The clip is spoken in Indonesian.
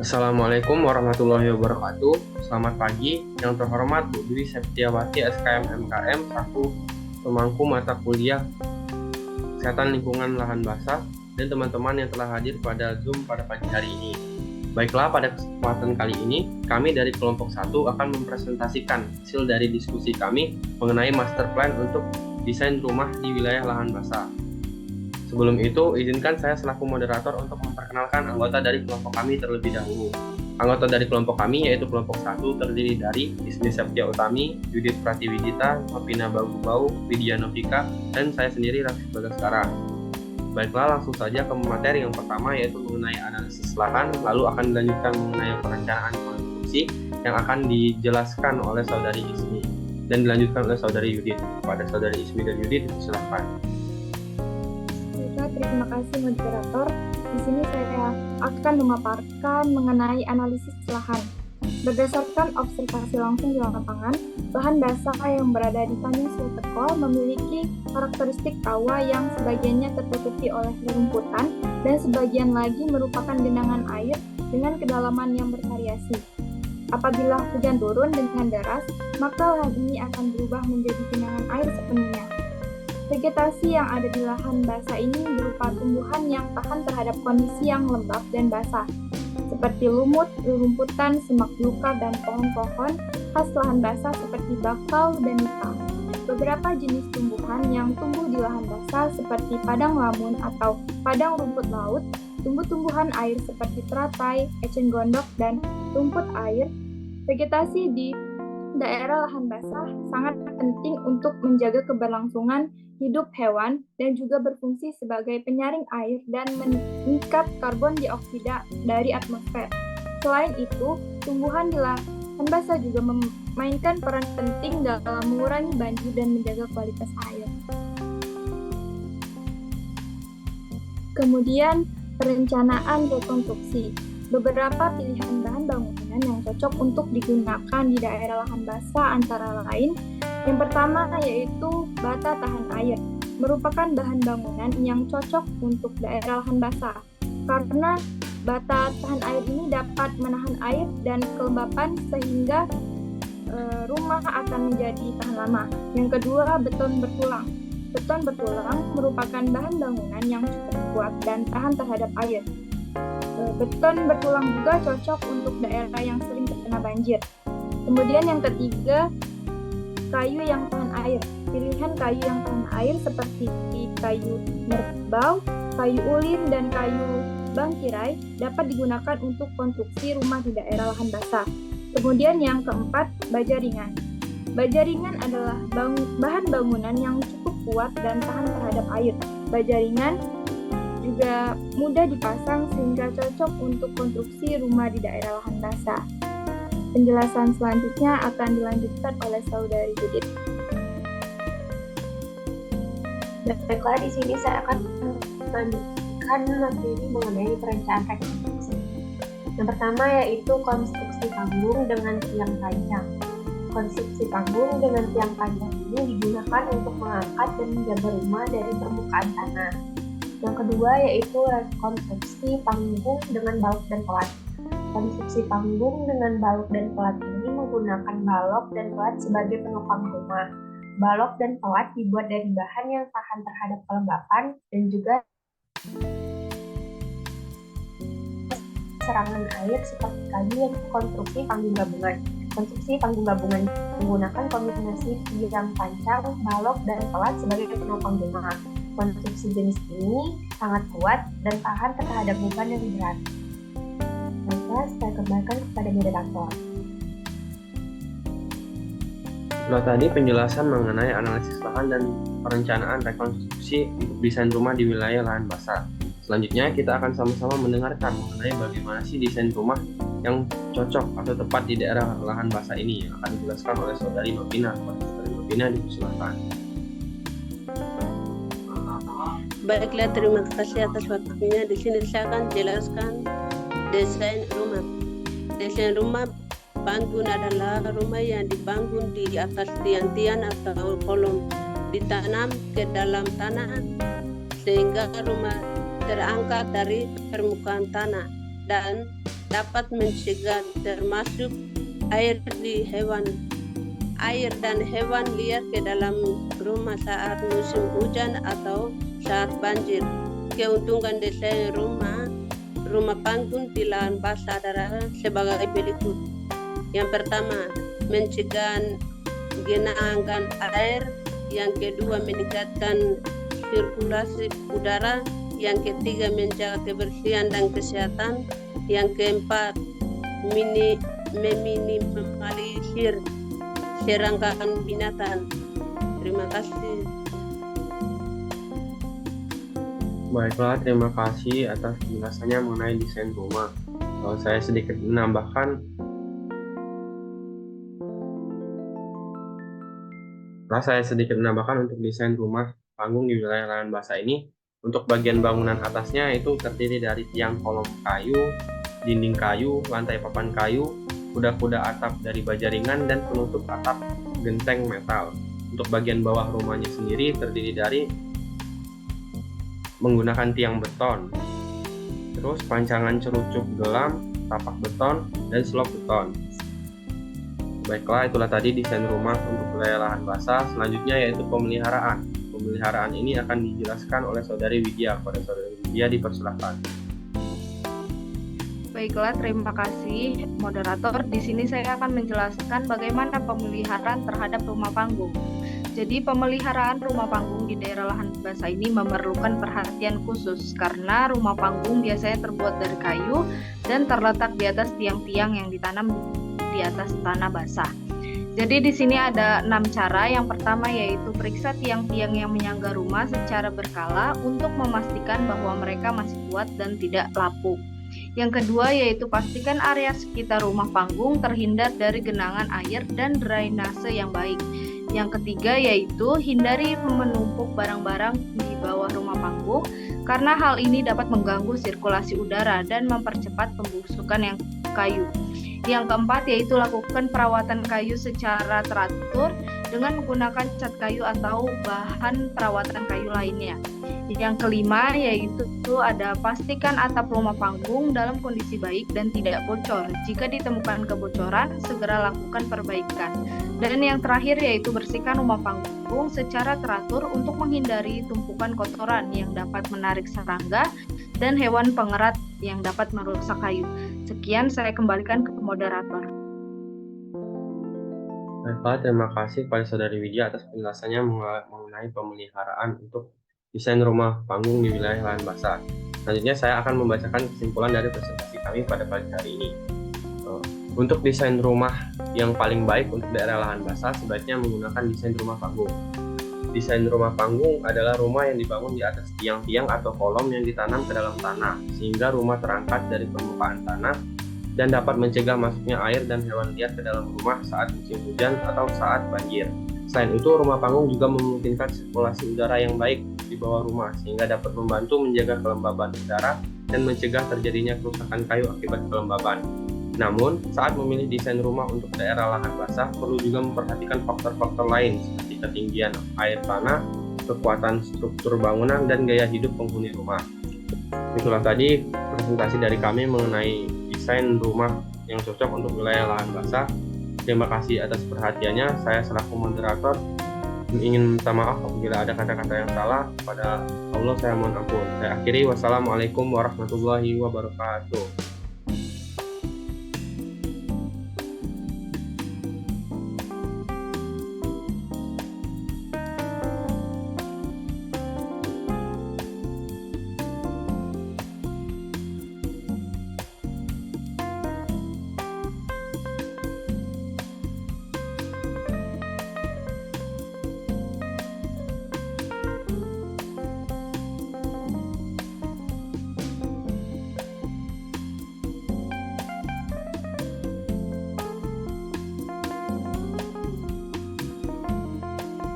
Assalamualaikum warahmatullahi wabarakatuh. Selamat pagi, yang terhormat Bu Dwi Septiawati SKM MKM selaku pemangku mata kuliah Kesehatan Lingkungan Lahan Basah dan teman-teman yang telah hadir pada Zoom pada pagi hari ini. Baiklah, pada kesempatan kali ini kami dari kelompok 1 akan mempresentasikan hasil dari diskusi kami mengenai master plan untuk desain rumah di wilayah lahan basah. Sebelum itu, izinkan saya selaku moderator untuk memperkenalkan anggota dari kelompok kami terlebih dahulu. Anggota dari kelompok kami yaitu kelompok 1 terdiri dari Ismi Septia Utami, Yudit Pratiwidita, Nopina Bagubau, Widya Novika, dan saya sendiri Raffi Bagaskara. Baiklah, langsung saja ke materi yang pertama yaitu mengenai analisis lahan, lalu akan dilanjutkan mengenai perencanaan konstruksi yang akan dijelaskan oleh Saudari Ismi dan dilanjutkan oleh Saudari Yudit. Pada Saudari Ismi dan Yudit, silakan. Terima kasih moderator. Di sini saya akan memaparkan mengenai analisis lahan. Berdasarkan observasi langsung di lapangan, lahan basah yang berada di Tanjung Sulteko memiliki karakteristik rawa yang sebagiannya tertutupi oleh rerumputan dan sebagian lagi merupakan genangan air dengan kedalaman yang bervariasi. Apabila hujan turun dengan deras, maka lahan ini akan berubah menjadi genangan air sepenuhnya. Vegetasi yang ada di lahan basah ini berupa tumbuhan yang tahan terhadap kondisi yang lembab dan basah, seperti lumut, rerumputan, semak belukar, dan pohon-pohon khas lahan basah seperti bakau dan nipah. Beberapa jenis tumbuhan yang tumbuh di lahan basah seperti padang lamun atau padang rumput laut, tumbuh-tumbuhan air seperti teratai, eceng gondok, dan rumput air. Vegetasi di daerah lahan basah sangat penting untuk menjaga keberlangsungan hidup hewan dan juga berfungsi sebagai penyaring air dan mengikat karbon dioksida dari atmosfer. Selain itu, tumbuhan di lahan basah juga memainkan peran penting dalam mengurangi banjir dan menjaga kualitas air. Kemudian, perencanaan rekonstruksi. Beberapa pilihan bahan bangunan yang cocok untuk digunakan di daerah lahan basah antara lain, yang pertama yaitu bata tahan air, merupakan bahan bangunan yang cocok untuk daerah lahan basah, karena bata tahan air ini dapat menahan air dan kelembapan sehingga rumah akan menjadi tahan lama. Yang kedua, beton bertulang. Beton bertulang merupakan bahan bangunan yang cukup kuat dan tahan terhadap air. Beton bertulang juga cocok untuk daerah yang sering terkena banjir. Kemudian yang ketiga, kayu yang tahan air. Pilihan kayu yang tahan air seperti kayu merbau, kayu ulin, dan kayu bangkirai dapat digunakan untuk konstruksi rumah di daerah lahan basah. Kemudian yang keempat, baja ringan. Baja ringan adalah bahan bangunan yang cukup kuat dan tahan terhadap air. Baja ringan juga mudah dipasang sehingga cocok untuk konstruksi rumah di daerah lahan basah. Penjelasan selanjutnya akan dilanjutkan oleh Saudari Judit. Baiklah, di sini saya akan melanjutkan materi mengenai perencanaan rekonstruksi. Yang pertama yaitu konstruksi panggung dengan tiang panjang. Konstruksi panggung dengan tiang panjang ini digunakan untuk mengangkat dan menjaga rumah dari permukaan tanah. Yang kedua yaitu rekonstruksi panggung dengan balok dan pelat. Konstruksi panggung dengan balok dan pelat ini menggunakan balok dan pelat sebagai penopang rumah. Balok dan pelat dibuat dari bahan yang tahan terhadap kelembapan dan juga serangan air seperti kayu yang konstruksi panggung gabungan. Konstruksi panggung gabungan menggunakan kombinasi tiang pancang, balok, dan pelat sebagai penopang rumah. Konstruksi jenis ini sangat kuat dan tahan terhadap beban yang berat. Baiklah, saya kembalikan kepada moderator. Nah, tadi penjelasan mengenai analisis lahan dan perencanaan rekonstruksi untuk desain rumah di wilayah lahan basah. Selanjutnya, kita akan sama-sama mendengarkan mengenai bagaimana sih desain rumah yang cocok atau tepat di daerah lahan basah ini yang akan dijelaskan oleh Saudari Nopina. Saudari Nopina, dipersilakan. Baiklah, terima kasih atas waktunya. Di sini saya akan jelaskan desain rumah. Desain rumah bangun adalah rumah yang dibangun di atas tiang-tiang atau kolom, ditanam ke dalam tanah sehingga rumah terangkat dari permukaan tanah dan dapat mencegah termasuk air dan hewan liar ke dalam rumah saat musim hujan atau saat banjir. Keuntungan desain rumah panggung di lahan basah adalah sebagai berikut. Yang pertama, mencegah genangan air. Yang kedua, meningkatkan sirkulasi udara. Yang ketiga, menjaga kebersihan dan kesehatan. Yang keempat, meminimalisir serangkaian binatang. Terima kasih. Baiklah, terima kasih atas penjelasannya mengenai desain rumah. Kalau saya sedikit menambahkan, untuk desain rumah panggung di wilayah lahan basah ini, untuk bagian bangunan atasnya itu terdiri dari tiang kolom kayu, dinding kayu, lantai papan kayu, kuda-kuda atap dari baja ringan, dan penutup atap genteng metal. Untuk bagian bawah rumahnya sendiri terdiri dari menggunakan tiang beton, terus pancangan cerucuk gelam, tapak beton, dan slop beton. Baiklah, itulah tadi desain rumah untuk wilayah lahan basah. Selanjutnya yaitu pemeliharaan. Pemeliharaan ini akan dijelaskan oleh Saudari Widya. Pada Saudari Widya dipersilahkan. Baiklah, terima kasih moderator. Di sini saya akan menjelaskan bagaimana pemeliharaan terhadap rumah panggung. Jadi pemeliharaan rumah panggung di daerah lahan basah ini memerlukan perhatian khusus karena rumah panggung biasanya terbuat dari kayu dan terletak di atas tiang-tiang yang ditanam di atas tanah basah. Jadi di sini ada 6 cara. Yang pertama yaitu periksa tiang-tiang yang menyangga rumah secara berkala untuk memastikan bahwa mereka masih kuat dan tidak lapuk. Yang kedua yaitu pastikan area sekitar rumah panggung terhindar dari genangan air dan drainase yang baik. Yang ketiga yaitu hindari menumpuk barang-barang di bawah rumah panggung karena hal ini dapat mengganggu sirkulasi udara dan mempercepat pembusukan yang kayu. Yang keempat yaitu lakukan perawatan kayu secara teratur dengan menggunakan cat kayu atau bahan perawatan kayu lainnya. Yang kelima yaitu ada pastikan atap rumah panggung dalam kondisi baik dan tidak bocor. Jika ditemukan kebocoran, segera lakukan perbaikan. Dan yang terakhir yaitu bersihkan rumah panggung secara teratur untuk menghindari tumpukan kotoran yang dapat menarik serangga dan hewan pengerat yang dapat merusak kayu. Sekian, saya kembalikan ke moderator. Baiklah, terima kasih kepada Saudari Widya atas penjelasannya mengenai pemeliharaan untuk desain rumah panggung di wilayah lahan basah. Selanjutnya saya akan membacakan kesimpulan dari presentasi kami pada pagi hari ini. Untuk desain rumah yang paling baik untuk daerah lahan basah sebaiknya menggunakan desain rumah panggung. Desain rumah panggung adalah rumah yang dibangun di atas tiang-tiang atau kolom yang ditanam ke dalam tanah, sehingga rumah terangkat dari permukaan tanah dan dapat mencegah masuknya air dan hewan liar ke dalam rumah saat musim hujan atau saat banjir. Selain itu, rumah panggung juga memungkinkan sirkulasi udara yang baik di bawah rumah, sehingga dapat membantu menjaga kelembaban udara dan mencegah terjadinya kerusakan kayu akibat kelembaban. Namun, saat memilih desain rumah untuk daerah lahan basah, perlu juga memperhatikan faktor-faktor lain seperti ketinggian air tanah, kekuatan struktur bangunan, dan gaya hidup penghuni rumah. Itulah tadi presentasi dari kami mengenai desain rumah yang cocok untuk wilayah lahan basah. Terima kasih atas perhatiannya. Saya selaku moderator ingin minta maaf apabila ada kata-kata yang salah. Kepada Allah saya mohon ampun. Saya akhiri. Wassalamualaikum warahmatullahi wabarakatuh.